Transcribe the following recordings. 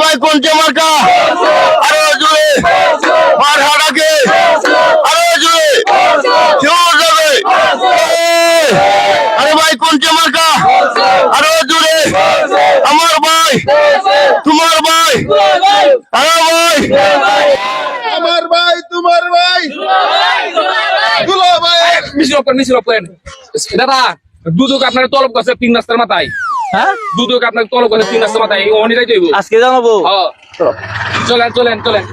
ভাই কোনটা মার্কা আরো জোরে আর হাড়াকে আরো জোরে জোর যাবে আরে ভাই কোনটা মার্কা আরো জোরে আমার ভাই তোমার ভাই আরে ভাই আমার ভাই তোমার ভাই দুলা ভাই মিছিল করেন দাদা দুদক আপনার তলব করছে 3 রাস্তার মাথায়। হ্যাঁ দুদক আপনার তলব করছে 3 রাস্তার মাথায় অনিরাই যাইব আজকে জানাবো। চলেন চলেন চলেন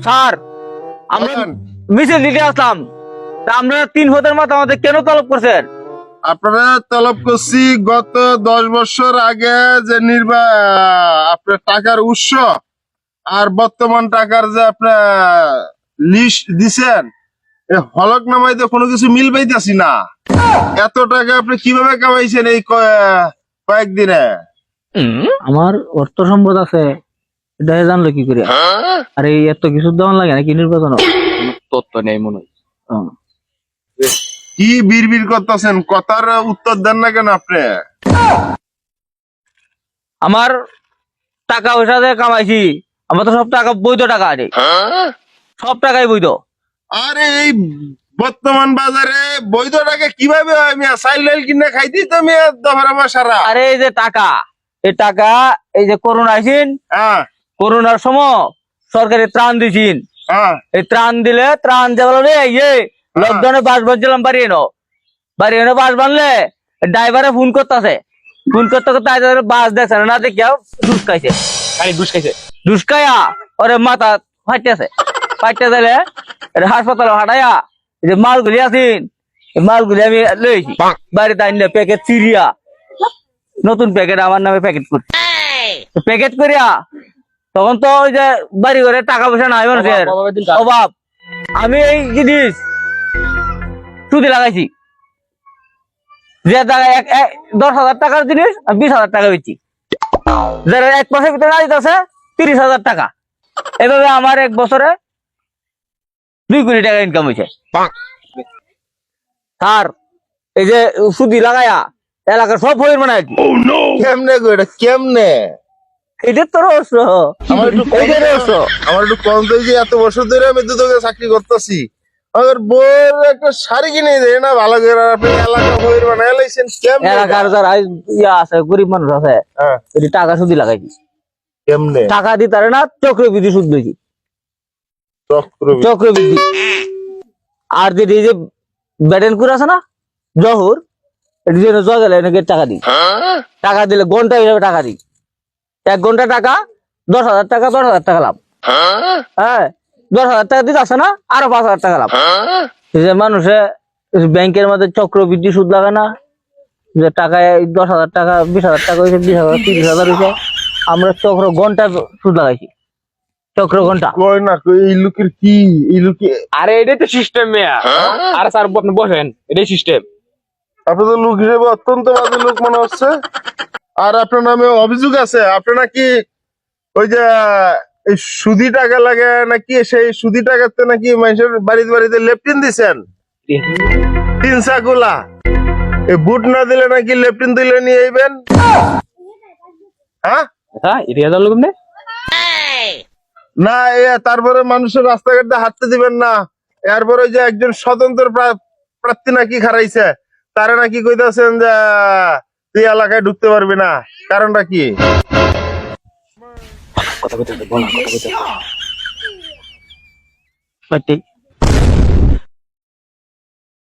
স্যার আমরা মিছিল দিতে আসলাম, তা আমরা 3 হাতের মাথা আমাদের কেন তলব করছেন? আপনারা তলব করছি গত 10 বছর আগে যে আপনার টাকার উৎস আর বর্তমান টাকার যে আপনার লিস্ট দিছেন হলক নামাইতে কোনো কিছু মিল পাইতেছি না। এত টাকা আপনি কিভাবে কামাইছেন এই কয়েকদিনে? আমার অর্থ সম্পদ আছে, এটা জানলো কি করে? আরে এত কিছু দেওয়ান লাগে নাকি নির্বাচন? তত্ত্ব নেই মনে হয়। কি বিড়বিড় করতেছেন? কথার উত্তর দেন না কেন আপনি? আমার টাকা পয়সা দিয়ে কামাইছি, আমার তো সব টাকা বৈধ টাকা আছে, সব টাকাই বৈধ। আরে এই বর্তমান বাজারে বৈধ টাকা কিভাবে হয়? মিয়া চাইল ডাইল কিনে খাইতি তো মিয়া দফারা মাসারা। আরে এই যে টাকা, এই টাকা এই যে করোনা আইসিন, হ্যাঁ করোনার সময় সরকারি ত্রাণ দিছিন, হ্যাঁ এই ত্রাণ দিলে ত্রাণ যাবে লকডাউনে বাস বাঁধছিলাম বাড়ি এনো বাস বানলে ড্রাইভারে ফোন করতেছে, ফোন করতে করতে বাস দেখছে না দেখে দুষ খাইছে, দুষ খাইয়া ওরে মাথা ফাইতেছে, ফাইতে দিলে হাসপাতালে হাঁটাইয়া যে মালগুলি আছিন মালগুলি আমি লইছি বাড়িতে আনলে প্যাকেট চিরিয়া নতুন প্যাকেট আমার নামে প্যাকেট করছি, প্যাকেট করিয়া তখন তো ওই যে বাড়ি ঘরে টাকা পয়সা নাই মানুষের অভাব, আমি এই জিনিস সুদি লাগাইছি, যে টাকা 10,000 টাকার জিনিস 20,000 টাকা বেচি, যারা 1 মাসের ভিতরে না দিতেছে 30,000 টাকা, এভাবে আমার 1 বছরে 2 কোটি টাকা ইনকাম হয়েছে। আর এই যে সুদি লাগাইয়া এলাকার সব ফইর বানাই কেমনে গো এটা কেমনে? এটা তো রহস্য, আমার একটু কম তো, যে এত বছর ধরে আমি দুদকে চাকরি করতেছি, আমার বউয়ের একটা শাড়ি কিনে দেয় না ভালো করে, আপনি এলাকা বইয়ের বানাই লাইছেন কেমনে? এলাকার যারা ইয়া আছে গরিব মানুষ আছে হ্যাঁ এটি টাকা সুদি লাগাইছি, কেমনে? টাকা দিতে পারে না চক্রবৃদ্ধি সুদ দিয়েছি, চক্রবৃদ্ধি। আর যেটি যে ব্যাটেনকুর আছে না জহুর, এটি জন্য জগেলে নাকি টাকা দিই, টাকা দিলে ঘন্টা হিসাবে টাকা দিই, 1 ঘন্টা টাকা 10,000 টাকা, 10,000 টাকা লাভ। হ্যাঁ 10,000 টাকা দিতে আসে না, আরো 5,000 টাকা লাভ। এই যে মানুষে ব্যাংকের মধ্যে চক্রবৃদ্ধি সুদ লাগে না, যে টাকায় 10,000 টাকা 20,000 টাকা হয়েছে, 20,000 30,000 হয়েছে, আমরা চক্র ঘন্টা সুদ লাগাইছি, চক্র ঘন্টা। কই না কই এই লোকের কি এই লোকে? আরে এটাই তো সিস্টেম মেয়া। আরে স্যার আপনি বসেন, এটাই সিস্টেম। আপনি তো লোক হিসেবে অত্যন্ত বাজে লোক মনে হচ্ছে। আর আপনার নামে অভিযোগ আছে, আপনি নাকি ওই যে এই সুদি টাকা লাগে নাকি, সেই সুদি টাকাতে নাকি মানুষের বাড়িতে বাড়িতে লেপটিন দিছেন 3 চাকুলা, এই বুট না দিলে নাকি লেপটিন দিলে নিয়ে আইবেন। হ্যাঁ হ্যাঁ এটা জানলো কেমনে? না তারপরে মানুষের রাস্তাঘাটে হাঁটতে দিবেন না, এরপরে যে একজন স্বতন্ত্র প্রার্থী নাকি খারাইছে, তারা নাকি কইতাছেন যে তুই এলাকায় ঢুকতে পারবি না, কারণটা কি? কথা বলতে বল না, কথা বলতে। সত্যি